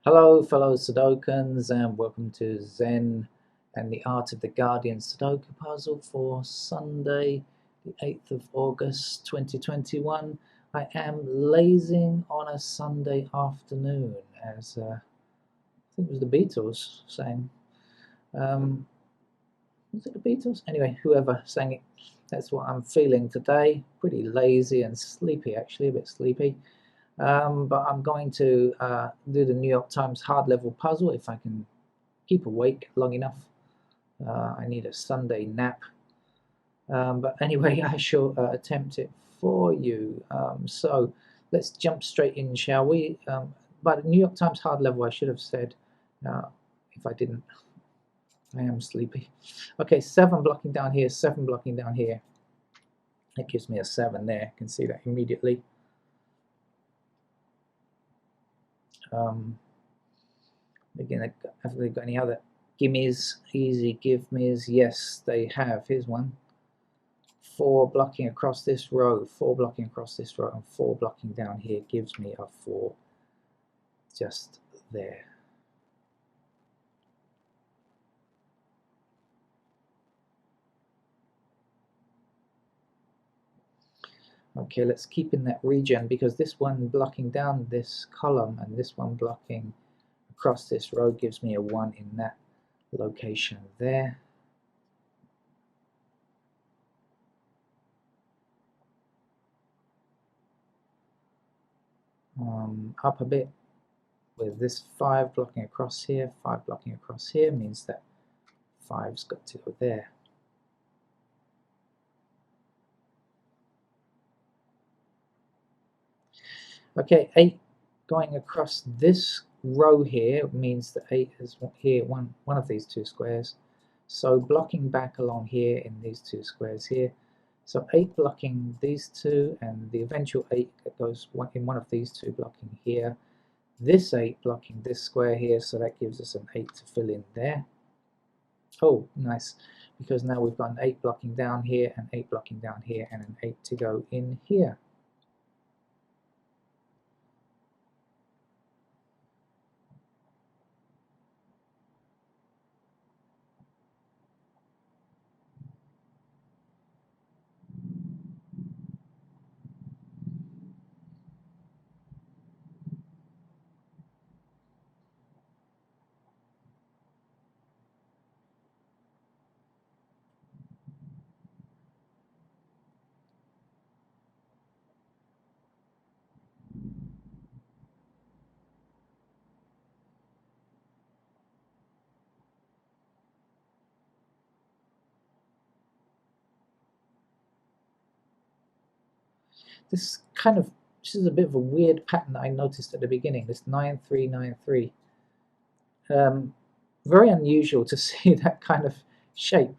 Hello, fellow Sudokans, and welcome to Zen and the Art of the Guardian Sudoku puzzle for Sunday, the 8th of August 2021. I am lazing on a Sunday afternoon, as I think it was the Beatles sang. Um, was it the Beatles? Anyway, whoever sang it, that's what I'm feeling today. Pretty lazy and sleepy, actually, a bit sleepy. But I'm going to do the New York Times hard level puzzle if I can keep awake long enough. I need a Sunday nap. But anyway, I shall attempt it for you. So let's jump straight in, shall we? But New York Times hard level, I should have said, if I didn't. I am sleepy. Okay, 7 blocking down here, 7 blocking down here. That gives me a 7 there. You can see that immediately. Again, have they got any other gimmies, easy give-me's? Yes, they have. Here's one. 4 blocking across this row, 4 blocking across this row, and 4 blocking down here gives me a 4 just there. Okay, let's keep in that region because this one blocking down this column and this one blocking across this row gives me a 1 in that location there. Up a bit with this 5 blocking across here, 5 blocking across here means that 5's got to go there. Okay, 8 going across this row here means that 8 is here, one of these two squares. So blocking back along here in these two squares here. So 8 blocking these two, and the eventual 8 that goes in one of these two blocking here. This 8 blocking this square here, so that gives us an 8 to fill in there. Oh, nice, because now we've got an 8 blocking down here, and 8 blocking down here, and an 8 to go in here. This is a bit of a weird pattern that I noticed at the beginning, this 9-3-9-3. Very unusual to see that kind of shape,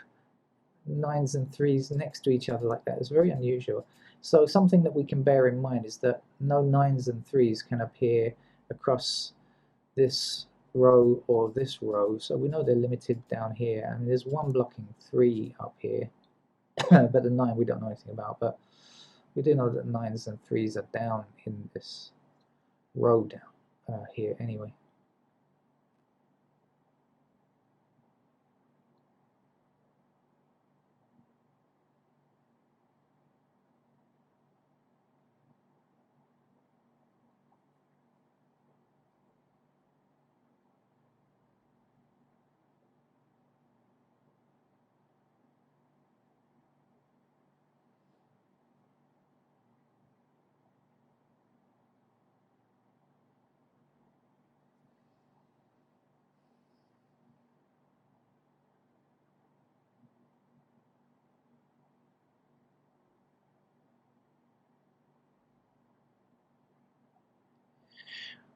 9s and 3s next to each other like that. It's very unusual. So something that we can bear in mind is that no 9s and 3s can appear across this row or this row, so we know they're limited down here. And there's one blocking 3 up here, but the 9 we don't know anything about, but we do know that 9s and 3s are down in this row down here anyway.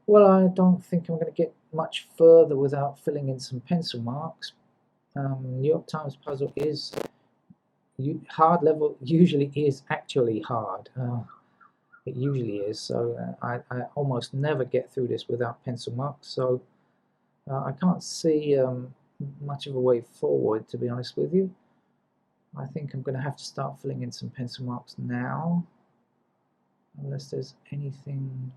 Well, I don't think I'm going to get much further without filling in some pencil marks. New York Times puzzle is hard level, usually is actually hard. It usually is, so I almost never get through this without pencil marks, so I can't see much of a way forward, to be honest with you. I think I'm going to have to start filling in some pencil marks now, unless there's anything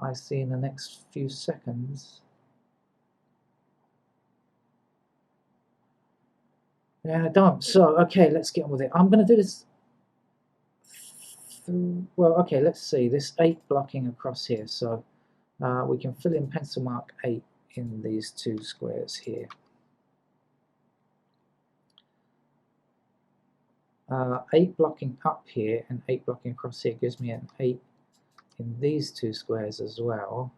I see in the next few seconds. Yeah, I don't. So, okay, let's get on with it. I'm going to do this. Well, okay, let's see. This 8 blocking across here. So we can fill in pencil mark 8 in these 2 squares here. 8 blocking up here and 8 blocking across here gives me an 8 in these 2 squares as well.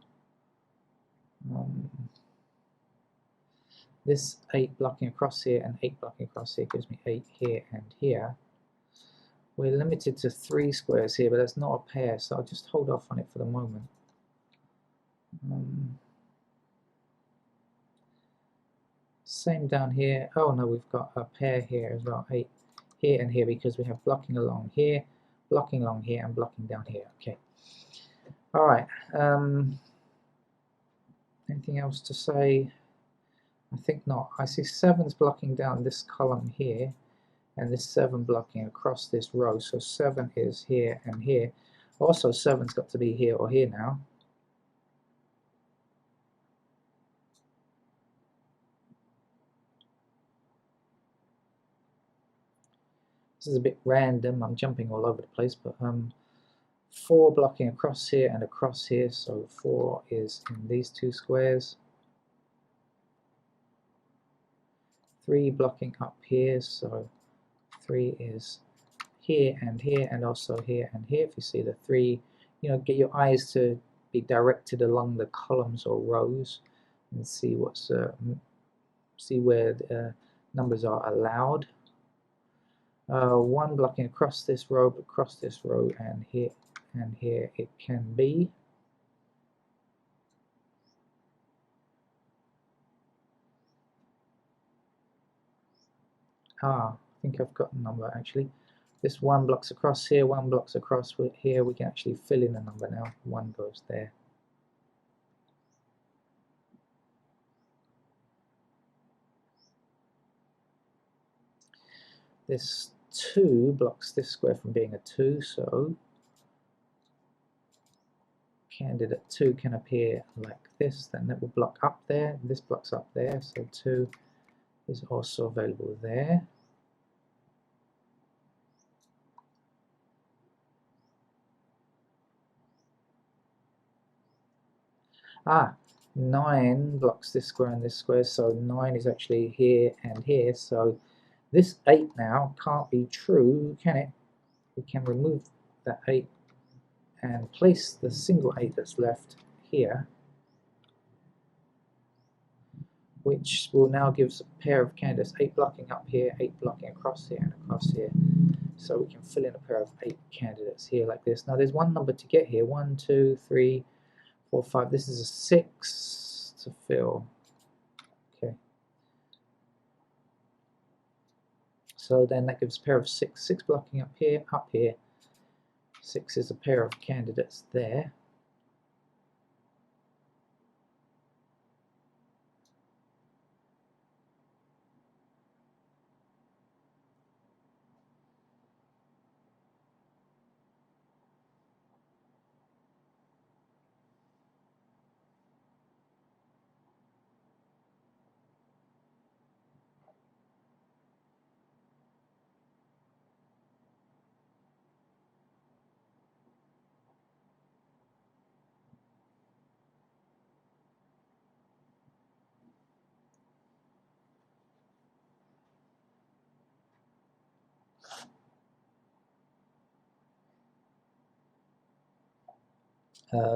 This 8 blocking across here and 8 blocking across here gives me 8 here and here. We're limited to 3 squares here, but that's not a pair, so I'll just hold off on it for the moment. Same down here. Oh no, we've got a pair here as well, 8 here and here, because we have blocking along here, blocking along here, and blocking down here. Okay. Alright. Anything else to say? I think not. I see 7's blocking down this column here, and this 7 blocking across this row. So 7 is here and here. Also 7's got to be here or here now. This is a bit random, I'm jumping all over the place, but 4 blocking across here and across here, so 4 is in these 2 squares. 3 blocking up here, so 3 is here and also here and here. If you see the 3, you know, get your eyes to be directed along the columns or rows and see what's see where the numbers are allowed. 1 blocking across this row, and here it can be. I think I've got a number actually. This 1 blocks across here, 1 blocks across here. We can actually fill in a number now. 1 goes there. This 2 blocks this square from being a 2, so candidate 2 can appear like this, then that will block up there, this blocks up there, so 2 is also available there. Ah, 9 blocks this square and this square, so 9 is actually here and here, so this 8 now can't be true, can it? We can remove that 8 and place the single 8 that's left here, which will now give us a pair of candidates, 8 blocking up here, 8 blocking across here and across here. So we can fill in a pair of 8 candidates here like this. Now there's one number to get here, 1, 2, 3, 4, 5. This is a 6 to fill. Okay. So then that gives a pair of 6. 6 blocking up here, 6 is a pair of candidates there.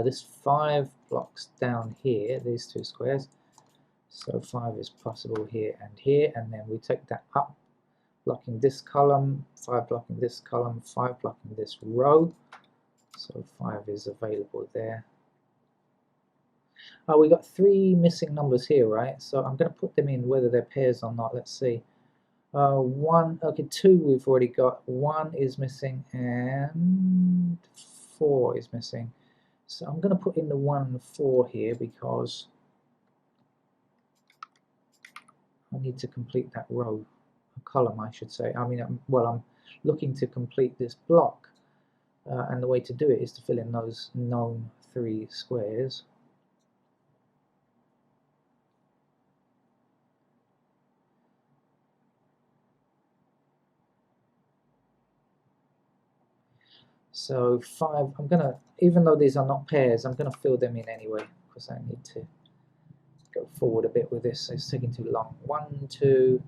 This 5 blocks down here, these 2 squares, so 5 is possible here, and then we take that up, blocking this column, 5 blocking this column, 5 blocking this row, so 5 is available there. Oh, we got 3 missing numbers here, right? So I'm going to put them in whether they're pairs or not. Let's see. 1, okay, 2 we've already got, 1 is missing, and 4 is missing. So I'm going to put in the 1 and 4 here because I need to complete that row, a column I should say. I mean, I'm looking to complete this block, and the way to do it is to fill in those known 3 squares. So 5, I'm gonna, even though these are not pairs, I'm gonna fill them in anyway, because I need to go forward a bit with this. It's taking too long. 1, 2,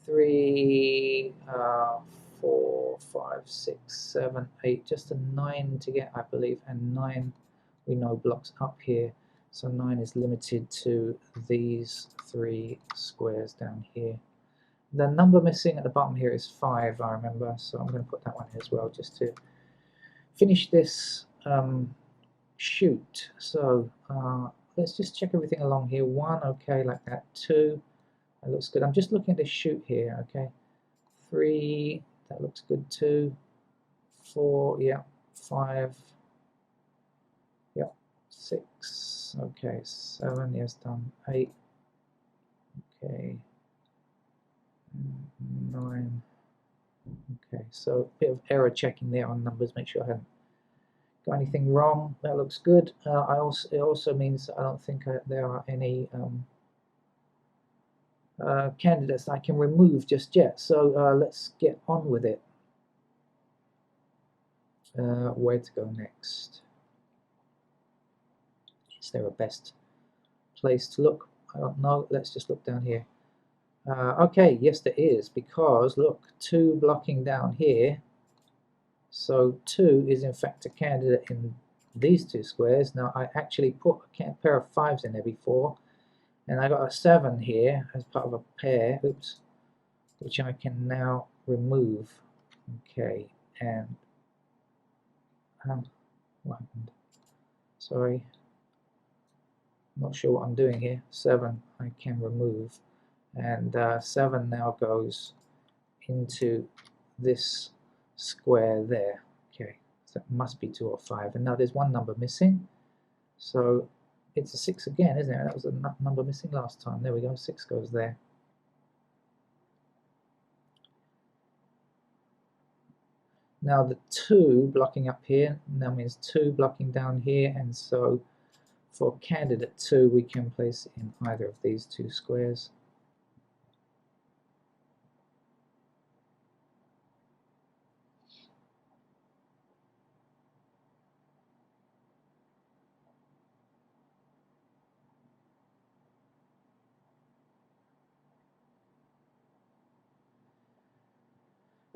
3, 4, 5, 6, 7, 8, just a 9 to get, I believe, and 9 we know blocks up here, so 9 is limited to these 3 squares down here. The number missing at the bottom here is 5, I remember, so I'm going to put that one here as well, just to finish this shoot. So let's just check everything along here. 1, okay, like that. 2, that looks good. I'm just looking at this shoot here, okay. 3, that looks good too. 4, yeah. 5, yeah. 6, okay. 7, yes, done. 8, okay. 9, okay. So a bit of error checking there on numbers, make sure I haven't got anything wrong. That looks good. It also means I don't think there are any candidates that I can remove just yet. So let's get on with it. Where to go next? Is there a best place to look? I don't know. Let's just look down here. Okay, yes there is, because look, 2 blocking down here. So 2 is in fact a candidate in these 2 squares. Now I actually put a pair of 5s in there before, and I got a 7 here as part of a pair, oops, which I can now remove. Okay, and what happened? Sorry, not sure what I'm doing here. 7 I can remove, and 7 now goes into this square there. Okay, so that must be 2 or 5, and now there's 1 number missing, so it's a 6 again, isn't it? That was a number missing last time. There we go, 6 goes there. Now the 2 blocking up here now means 2 blocking down here, and so for candidate 2 we can place it in either of these 2 squares.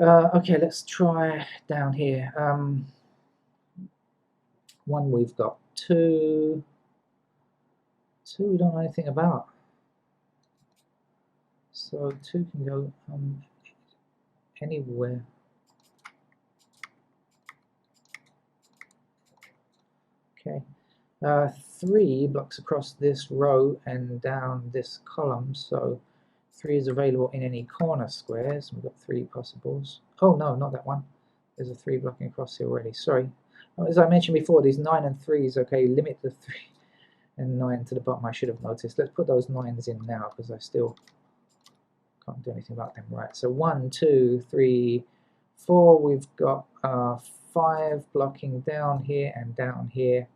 Okay, let's try down here. 1 we've got, 2 we don't know anything about. So 2 can go anywhere. Okay. 3 blocks across this row and down this column, so 3 is available in any corner squares. We've got 3 possibles. Oh no, not that one. There's a 3 blocking across here already. Sorry. As I mentioned before, these 9 and 3s, okay, limit the 3 and 9 to the bottom. I should have noticed. Let's put those 9s in now, because I still can't do anything about them. Right, so 1, 2, 3, 4. We've got 5 blocking down here and down here.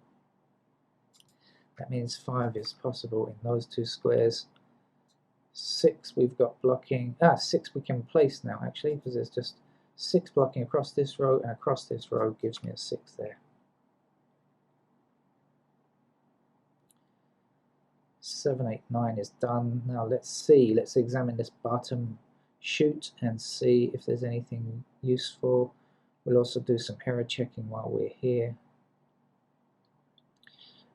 That means 5 is possible in those 2 squares. 6 we've got blocking, 6 we can place now actually, because there's just 6 blocking across this row, and across this row gives me a 6 there. 7, 8, 9 is done. Now let's examine this bottom shoot and see if there's anything useful. We'll also do some error checking while we're here.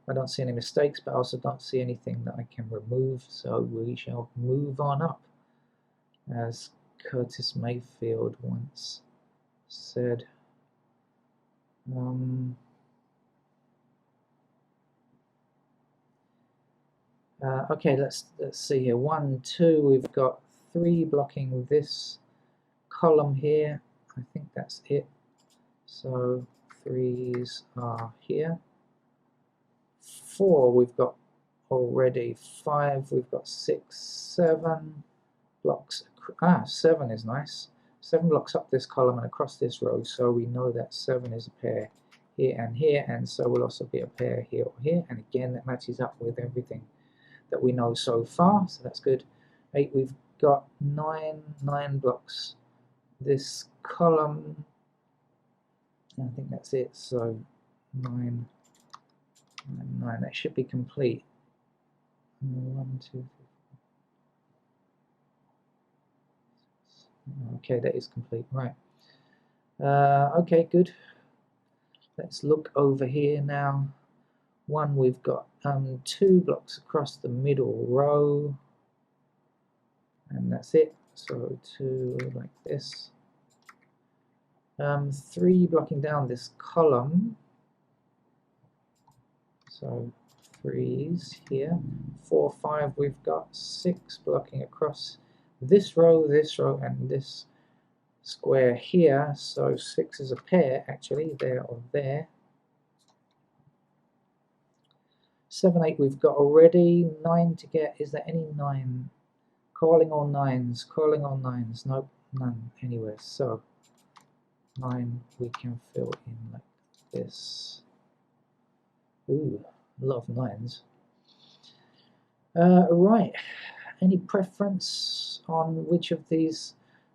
I don't see any mistakes, but I also don't see anything that I can remove, so we shall move on up. As Curtis Mayfield once said. Okay, let's see here. 1, 2, we've got 3 blocking this column here. I think that's it. So 3s are here. 4 we've got already. 5 we've got 6, 7 blocks. 7 is nice. 7 blocks up this column and across this row, so we know that 7 is a pair here and here, and so will also be a pair here or here, and again that matches up with everything that we know so far, so that's good. 8, we've got 9 blocks this column, and I think that's it, so 9, 9, that should be complete. 1, 2, 3. Okay, that is complete, right. Okay, good. Let's look over here now. 1, we've got 2 blocks across the middle row, and that's it, so 2 like this. 3 blocking down this column, so 3s here. 4, 5, we've got 6 blocking across this row, and this square here, so 6 is a pair actually, there or there. 7, 8 we've got already. 9 to get, is there any 9? Calling all 9s, calling all 9s, nope, none anywhere, so 9 we can fill in like this. Ooh, a lot of 9s. Right, any preference on which of these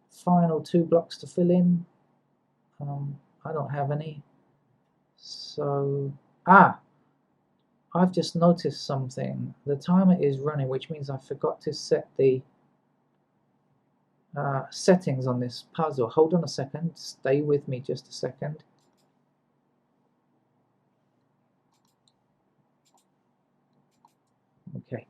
final 2 blocks to fill in? I don't have any. So, I've just noticed something. The timer is running, which means I forgot to set the settings on this puzzle. Hold on a second, stay with me just a second. Okay,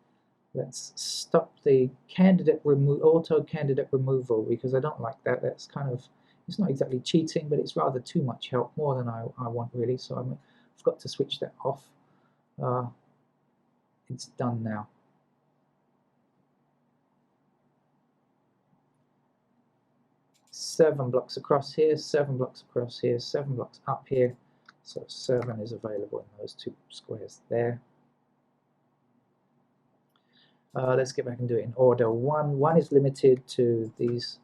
let's stop the auto candidate removal, because I don't like that. That's kind of, it's not exactly cheating, but it's rather too much help, more than I want really, so I've got to switch that off. It's done now. Seven blocks across here, 7 blocks across here, 7 blocks up here, so 7 is available in those 2 squares there. Let's get back and do it in order. 1 is limited to these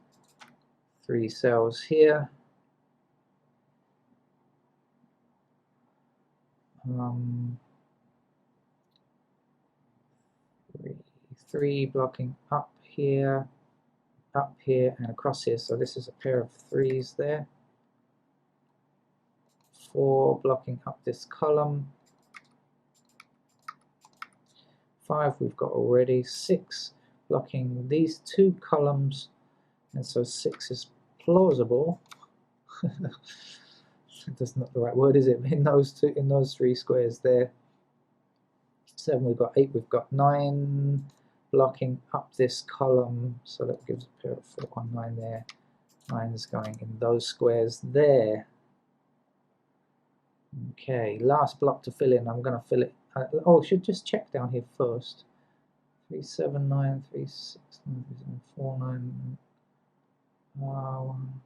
3 cells here. 3 blocking up here, and across here, so this is a pair of 3s there. 4 blocking up this column. 5 we've got already. 6 blocking these 2 columns, and so 6 is plausible. That's not the right word, is it? In those 3 squares there. 7 we've got. 8 we've got. 9 blocking up this column, so that gives a pair of 4 on 9 there. 9 is going in those squares there. Okay, last block to fill in. I'm going to fill it. Oh, should just check down here first. 3, 7, 9, 3, 6, 9, 3, 7, 4, 9, 1,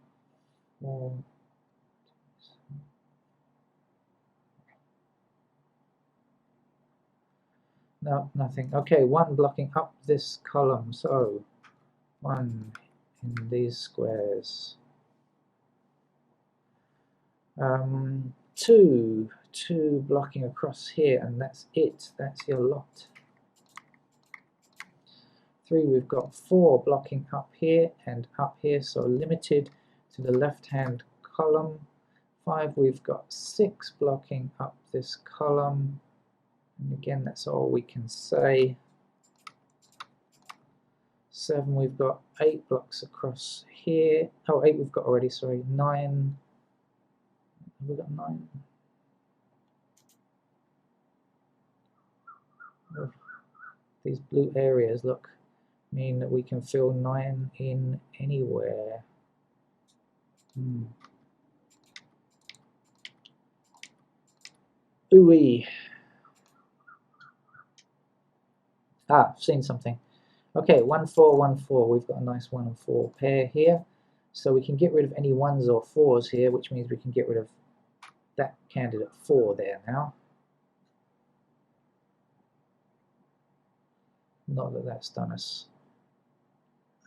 4. No, nothing. Okay, 1 blocking up this column, so 1 in these squares. 2 blocking across here, and that's it. That's your lot. 3 we've got 4 blocking up here and up here, so limited to the left-hand column. 5 we've got 6 blocking up this column. And again, that's all we can say. 7 we've got 8 blocks across here. Oh, 8 we've got already, sorry. 9. Have we got 9? Oh, these blue areas, look, mean that we can fill 9 in anywhere. Ooh-wee. I've seen something. Okay, 1, 4, 1, 4. We've got a nice 1 and 4 pair here. So we can get rid of any 1s or 4s here, which means we can get rid of that candidate 4 there now. Not that that's done us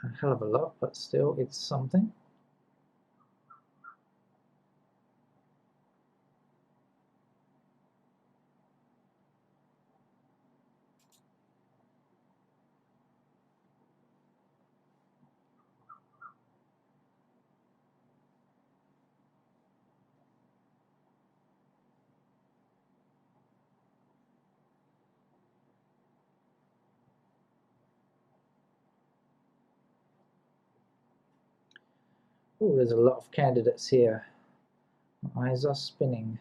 a hell of a lot, but still, it's something. Oh, there's a lot of candidates here. My eyes are spinning.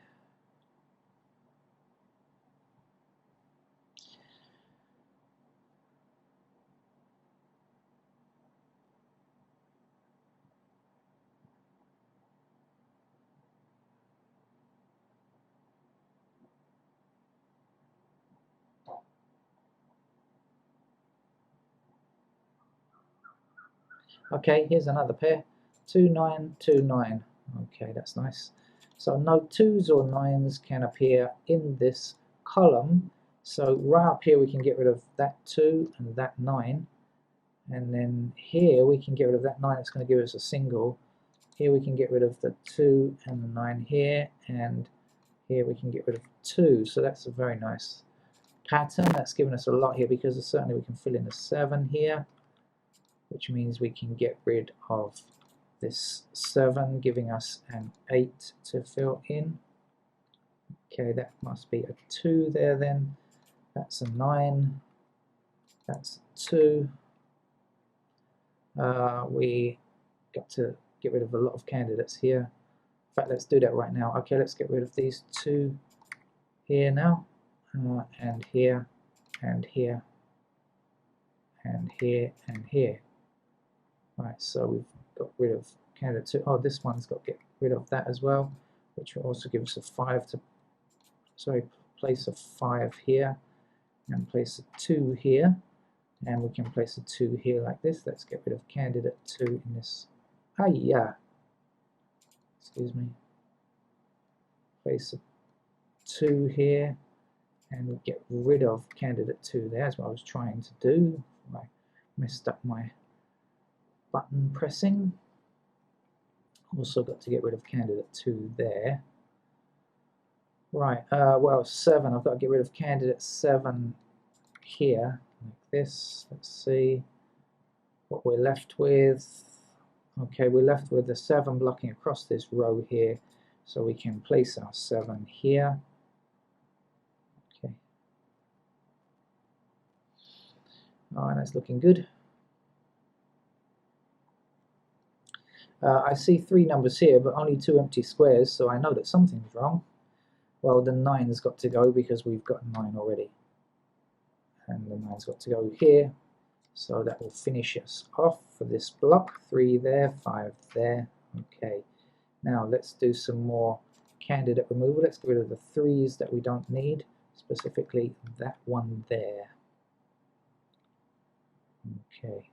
Okay, here's another pair. 2, 9, 2, 9. Okay, that's nice. So no 2s or 9s can appear in this column. So right up here we can get rid of that 2 and that 9. And then here we can get rid of that 9, it's going to give us a single. Here we can get rid of the 2 and the 9 here, and here we can get rid of 2. So that's a very nice pattern. That's given us a lot here because certainly we can fill in a 7 here, which means we can get rid of this 7, giving us an 8 to fill in. Okay, that must be a 2 there then. That's a 9. That's a 2. We got to get rid of a lot of candidates here. In fact, let's do that right now. Okay, let's get rid of these 2 here now, and here, and here, and here, and here. Right, so we've got rid of candidate 2. Oh, this one's got to get rid of that as well, which will also give us a 5 to, sorry, place a 5 here, and place a 2 here, and we can place a 2 here like this. Let's get rid of candidate 2 in this. Ah, yeah. Excuse me. Place a 2 here, and get rid of candidate 2 there. That's what I was trying to do. I messed up my button pressing. Also got to get rid of candidate 2 there. Right, well, 7. I've got to get rid of candidate 7 here, like this. Let's see what we're left with. Okay, we're left with the 7 blocking across this row here, so we can place our 7 here. Okay. Alright, that's looking good. I see 3 numbers here, but only 2 empty squares, so I know that something's wrong. Well, the 9's got to go because we've got 9 already. And the 9's got to go here. So that will finish us off for this block. 3 there, 5 there. Okay. Now let's do some more candidate removal. Let's get rid of the 3's that we don't need, specifically that one there. Okay.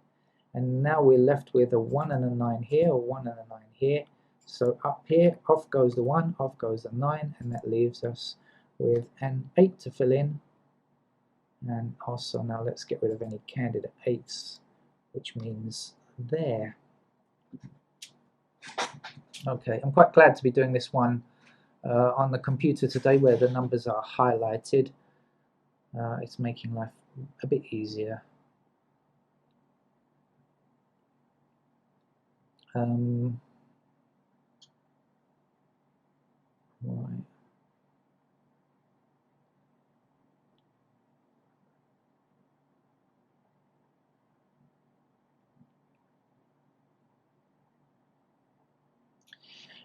And now we're left with a 1 and a 9 here, or 1 and a 9 here. So up here, off goes the 1, off goes the 9, and that leaves us with an 8 to fill in. And also now let's get rid of any candidate 8s, which means there. Okay, I'm quite glad to be doing this one on the computer today where the numbers are highlighted. It's making life a bit easier. Right.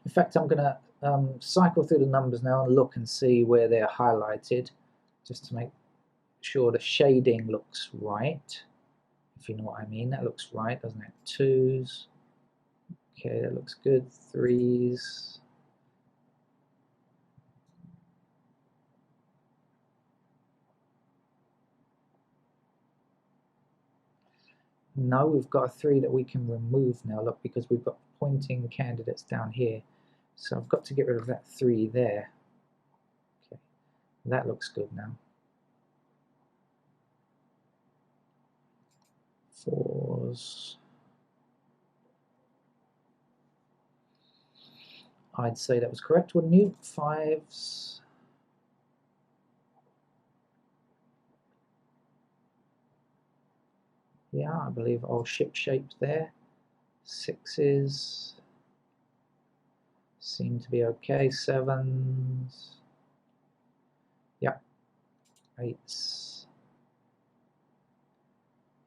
In fact, I'm going to cycle through the numbers now and look and see where they're highlighted, just to make sure the shading looks right, if you know what I mean. That looks right, doesn't it? 2s. Okay, that looks good. 3s. No, we've got a 3 that we can remove now, look, because we've got pointing candidates down here. So I've got to get rid of that 3 there. Okay, that looks good now. 4s. I'd say that was correct, wouldn't you? 5s. Yeah, I believe all ship shaped there. 6s seem to be okay. 7s. Yeah. 8s.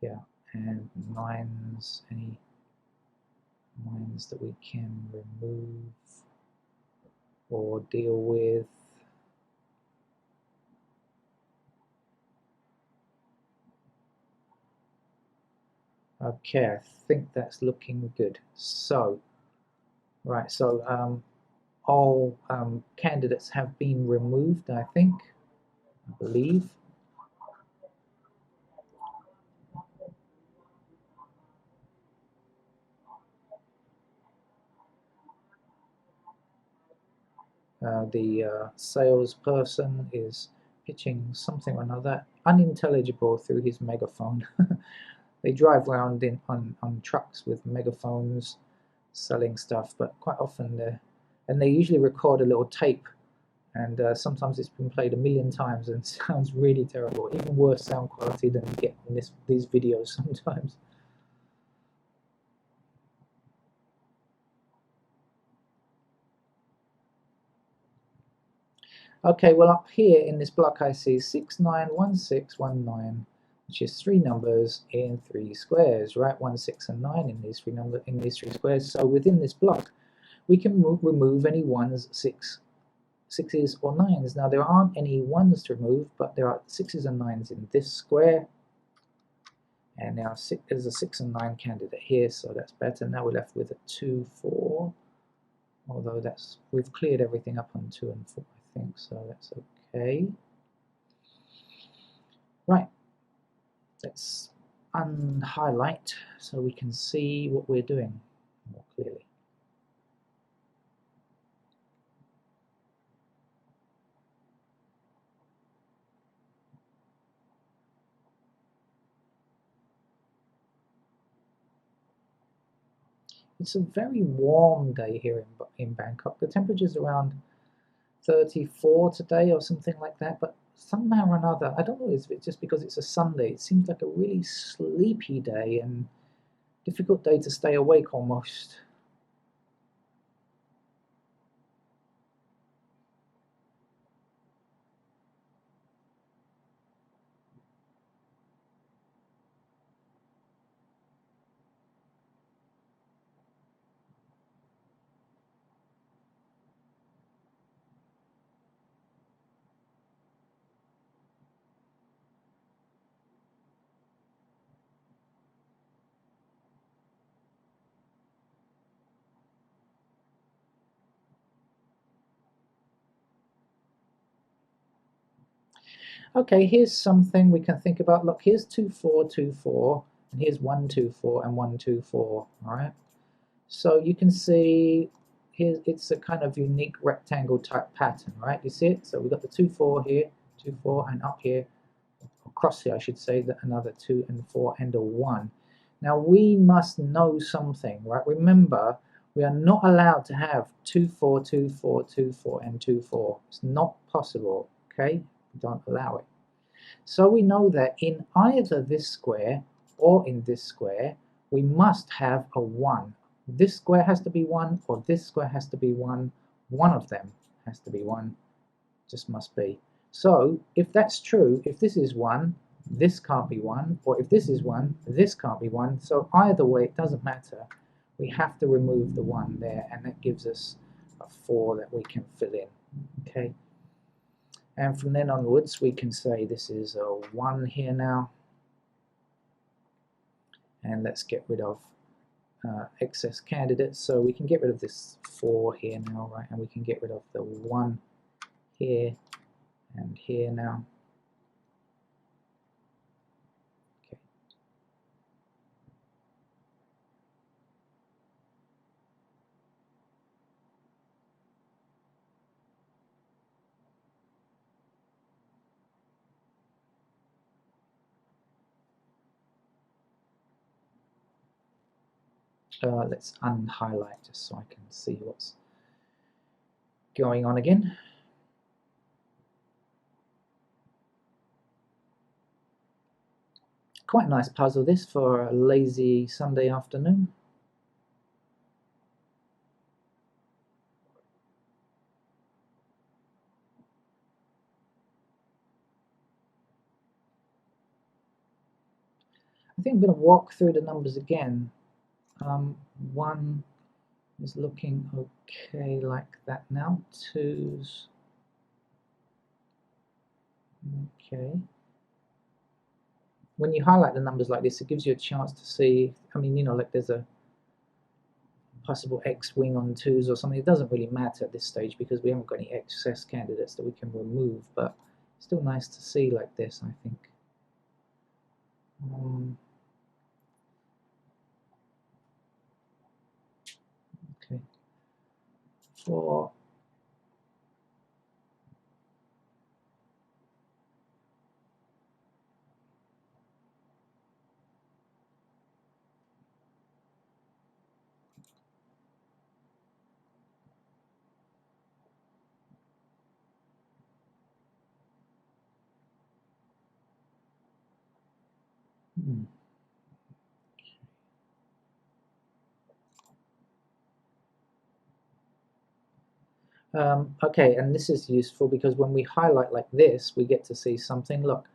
Yeah. And 9s. Any ones that we can remove or deal with. Okay, I think that's looking good. So, right, so all candidates have been removed, I think, I believe. The salesperson is pitching something or another unintelligible through his megaphone. They drive around on trucks with megaphones selling stuff, but quite often and they usually record a little tape, and sometimes it's been played a million times and sounds really terrible, even worse sound quality than you get in these videos sometimes. Okay, well up here in this block I see 691619, which is three numbers in three squares, right? 1, 6, and 9 in these three squares. So within this block, we can remove any ones, sixes, or nines. Now there aren't any ones to remove, but there are sixes and nines in this square. And now there's a 6 and 9 candidate here, so that's better. Now we're left with a 2, 4. Although we've cleared everything up on 2 and 4, I think, so that's okay. Right, let's unhighlight so we can see what we're doing more clearly. It's a very warm day here in Bangkok. The temperature's around 34 today or something like that, but somehow or another, I don't know if it's just because it's a Sunday, it seems like a really sleepy day and difficult day to stay awake almost. Okay, here's something we can think about. Look, here's 2, 4, 2, 4, and here's 1, 2, 4, and 1, 2, 4. All right. So you can see here it's a kind of unique rectangle type pattern, right? You see it? So we've got the 2, 4 here, 2, 4, and up here, across here, I should say, that another 2 and 4 and a 1. Now we must know something, right? Remember, we are not allowed to have 2, 4, 2, 4, 2, 4, and 2, 4. It's not possible, okay? We don't allow it. So we know that in either this square or in this square, we must have a 1. This square has to be 1, or this square has to be 1. One of them has to be 1. Just must be. So if that's true, if this is 1, this can't be 1, or if this is 1, this can't be 1. So either way, it doesn't matter. We have to remove the 1 there, and that gives us a 4 that we can fill in. Okay. And from then onwards, we can say this is a 1 here now. And let's get rid of excess candidates. So we can get rid of this 4 here now, right? And we can get rid of the 1 here and here now. Okay. Let's unhighlight just so I can see what's going on again. Quite a nice puzzle this for a lazy Sunday afternoon. I think I'm going to walk through the numbers again. 1, is looking okay like that now. 2s. Okay. When you highlight the numbers like this, it gives you a chance to see, I mean, you know, like there's a possible X-wing on 2s or something. It doesn't really matter at this stage because we haven't got any excess candidates that we can remove, but it's still nice to see like this, I think. Okay. For okay, and this is useful because when we highlight like this, we get to see something. Look,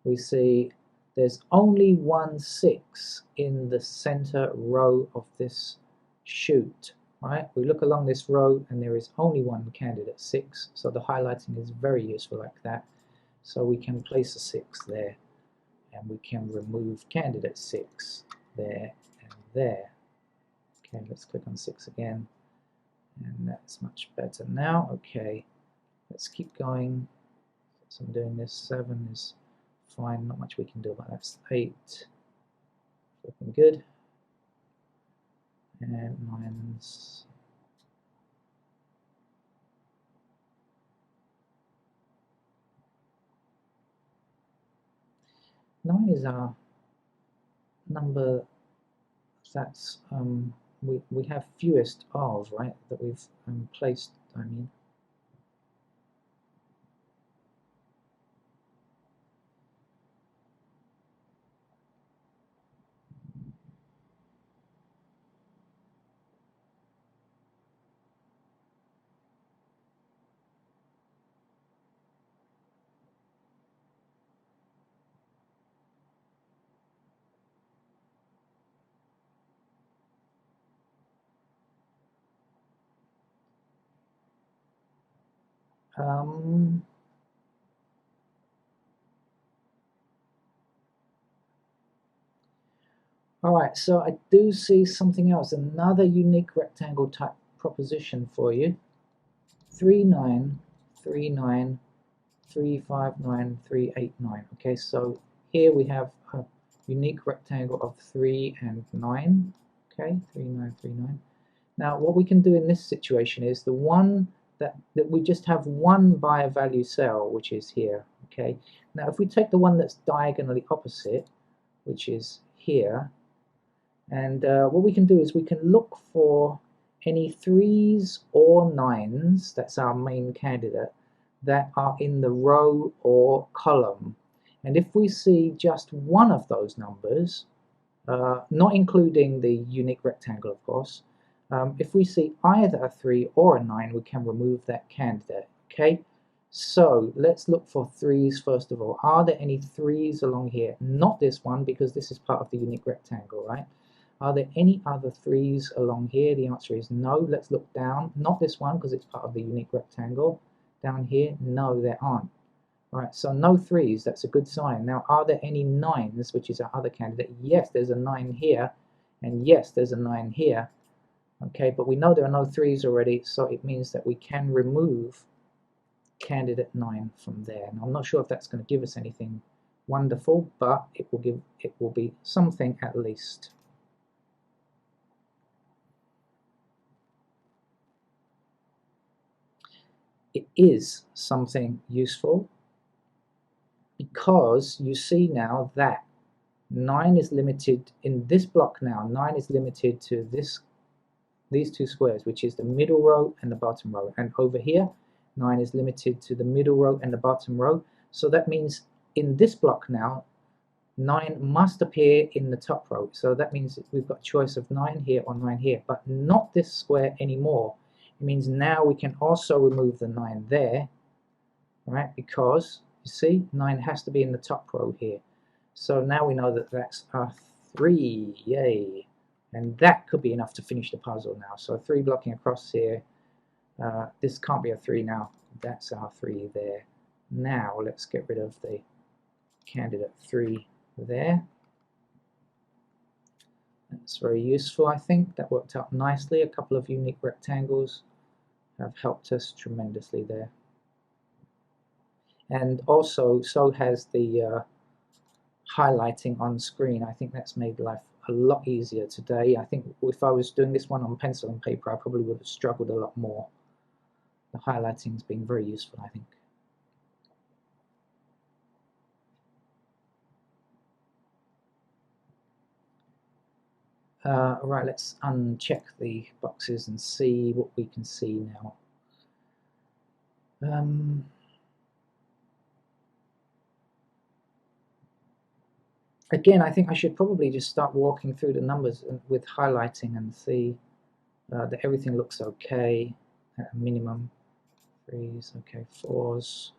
we see there's only 1 6 in the center row of this chute, right? We look along this row and there is only one candidate 6, so the highlighting is very useful like that. So we can place a 6 there, and we can remove candidate 6 there and there. Okay, let's click on 6 again, and that's much better now. Okay, let's keep going. So I'm doing this. 7 is fine, not much we can do about that. 8, looking good. And 9's. Nine is our number that's we have fewest of, right? That we've placed. I mean. All right, so I do see something else, another unique rectangle type proposition for you. 3 9 3 9 3 5 9 3 8 9. Okay, so here we have a unique rectangle of 3 and 9. Okay, 3 9 3 9. Now what we can do in this situation is the one that we just have one buyer value cell, which is here. Okay, now if we take the one that's diagonally opposite, which is here, and what we can do is we can look for any 3s or 9s, that's our main candidate, that are in the row or column. And if we see just one of those numbers, not including the unique rectangle of course, if we see either a 3 or a 9, we can remove that candidate. Okay, so let's look for 3s first of all. Are there any 3s along here? Not this one, because this is part of the unique rectangle, right? Are there any other 3s along here? The answer is no. Let's look down. Not this one, because it's part of the unique rectangle. Down here, no, there aren't. All right, so no 3s, that's a good sign. Now, are there any 9s, which is our other candidate? Yes, there's a 9 here, and yes, there's a 9 here. Okay, but we know there are no 3s already, so it means that we can remove candidate 9 from there. Now, I'm not sure if that's going to give us anything wonderful, but it will be something at least. It is something useful because you see now that 9 is limited in this block now. 9 is limited to these two squares, which is the middle row and the bottom row. And over here, 9 is limited to the middle row and the bottom row. So that means in this block now, 9 must appear in the top row. So that means we've got a choice of 9 here or 9 here, but not this square anymore. It means now we can also remove the 9 there, right? Because you see, 9 has to be in the top row here. So now we know that that's our 3. Yay! And that could be enough to finish the puzzle now. So 3 blocking across here. This can't be a 3 now. That's our 3 there. Now let's get rid of the candidate 3 there. That's very useful, I think. That worked out nicely. A couple of unique rectangles have helped us tremendously there. And also, so has the highlighting on screen. I think that's made life a lot easier today. I think if I was doing this one on pencil and paper, I probably would have struggled a lot more. The highlighting has been very useful, I think. Right, let's uncheck the boxes and see what we can see now. Again, I think I should probably just start walking through the numbers with highlighting and see that everything looks okay at a minimum. 3s, okay, 4s.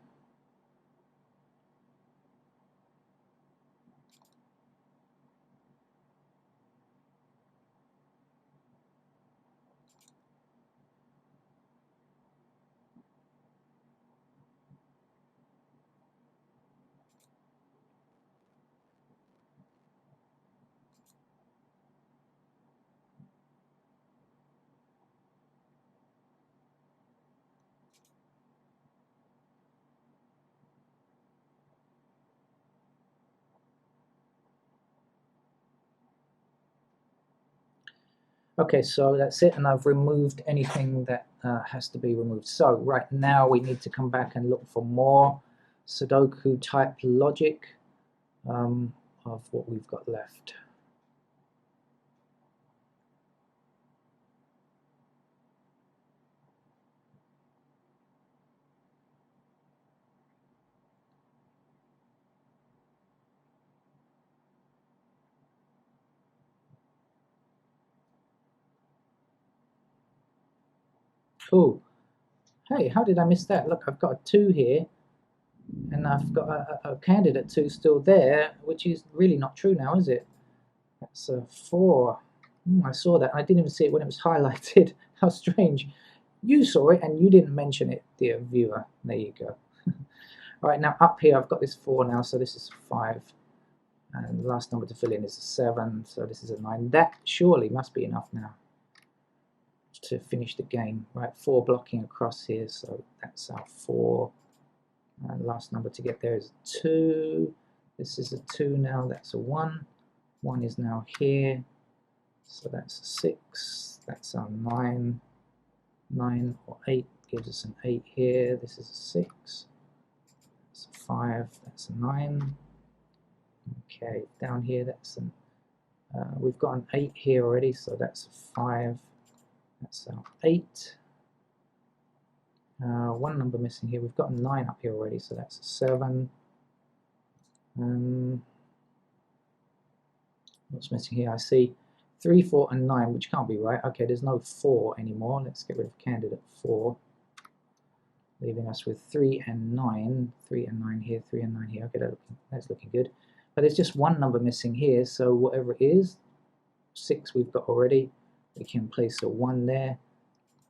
Okay, so that's it, and I've removed anything that has to be removed. So right now we need to come back and look for more Sudoku type logic of what we've got left. Oh, hey, how did I miss that? Look, I've got a 2 here, and I've got a candidate 2 still there, which is really not true now, is it? That's a 4. I saw that. I didn't even see it when it was highlighted. How strange. You saw it, and you didn't mention it, dear viewer. There you go. All right, now up here I've got this 4 now, so this is 5. And the last number to fill in is a 7, so this is a 9. That surely must be enough now to finish the game. Right, 4 blocking across here, so that's our 4. And last number to get there is 2. This is a 2 now, that's a 1. 1 is now here, so that's a 6. That's our 9. 9 or 8 gives us an 8 here. This is a 6. That's a 5. That's a 9. Okay, down here that's an we've got an 8 here already, so that's a 5. That's our 8. One number missing here. We've got a 9 up here already, so that's a 7. What's missing here? I see 3, 4, and 9, which can't be right. Okay, there's no 4 anymore. Let's get rid of candidate 4, leaving us with 3 and 9. 3 and 9 here, 3 and 9 here. Okay, that's looking good. But there's just one number missing here, so whatever it is, 6 we've got already. We can place a 1 there.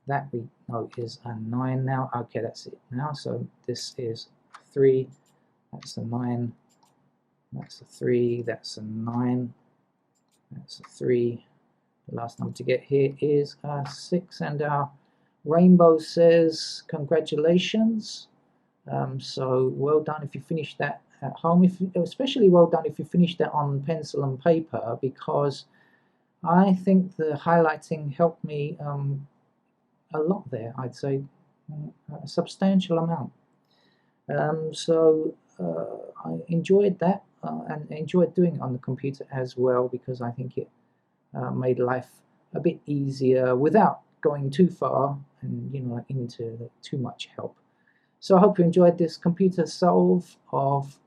That we know is a 9 now. Okay, that's it now. So this is 3. That's a 9. That's a 3. That's a 9. That's a 3. The last number to get here is a 6. And our rainbow says congratulations. So well done if you finished that at home. Especially well done if you finished that on pencil and paper, because I think the highlighting helped me a lot there. I'd say a substantial amount. So I enjoyed that and enjoyed doing it on the computer as well, because I think it made life a bit easier without going too far and into too much help. So I hope you enjoyed this computer solve of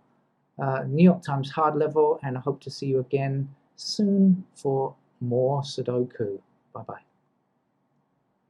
New York Times hard level, and I hope to see you again soon for more Sudoku. Bye bye.